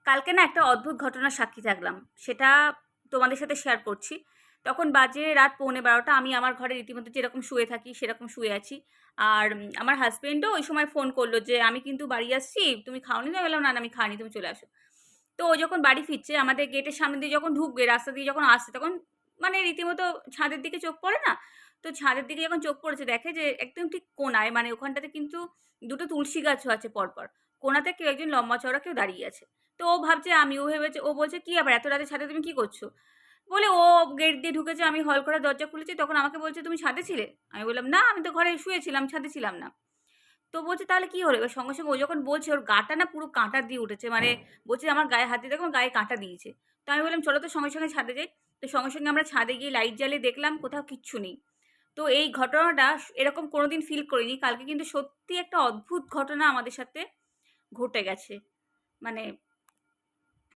কালকে না একটা অদ্ভুত ঘটনার সাক্ষী থাকলাম। সেটা তোমাদের সাথে শেয়ার করছি। তখন বাজে রাত 11:15। আমি আমার ঘরে রীতিমতো যেরকম শুয়ে থাকি সেরকম শুয়ে আছি। আর আমার হাসব্যান্ডও ওই সময় ফোন করলো যে, "আমি কিন্তু বাড়ি আসছি। তুমি খাওনি তো?" আমি বললাম, "না, না আমি খাইনি, তুমি চলে আসো।" তো ও যখন বাড়ি ফিরছে আমাদের গেটের সামনে দিয়ে যখন ঢুকবে, রাস্তা দিয়ে যখন আসছে তখন মানে রীতিমতো ছাদের দিকে চোখ পড়ে না? তো ছাদের দিকে যখন চোখ পড়েছে দেখে যে একদম ঠিক কোণায় মানে ওখানটাতে কিন্তু ২ টো তুলসী গাছও আছে পরপর। কোণাতে কেউ একজন লম্বা চওড়া কেউ দাঁড়িয়ে আছে। তো ও ভাবছে আমি, ও ভেবেছে, ও বলছে, "কি ব্যাপার এত রাতে ছাদে তুমি কি করছো?" বলে ও গেট দিয়ে ঢুকেছে, আমি হল করার দরজা খুলেছি। তখন আমাকে বলছে, "তুমি ছাদে ছিলে?" আমি বললাম, "না, আমি তো ঘরে শুয়েছিলাম, ছাদে ছিলাম না।" তো বলছে, "তাহলে কি হলো?" এবার সঙ্গে, সঙ্গে ও যখন বলছে ওর গাটা না পুরো কাঁটা দিয়ে উঠেছে। মানে বলছে, "আমার গায়ে হাত দিয়ে দেখো আমার গায়ে কাঁটা দিয়েছে।" তো আমি বললাম, "চলো তো সঙ্গে, সঙ্গে ছাদে যাই।" তো সঙ্গে, সঙ্গে আমরা ছাদে গিয়ে লাইট জ্বালিয়ে দেখলাম কোথাও কিচ্ছু নেই। তো এই ঘটনাটা এরকম কোনোদিন ফিল করিনি। কালকে কিন্তু সত্যি একটা অদ্ভুত ঘটনা আমাদের সাথে ঘটে গেছে। মানে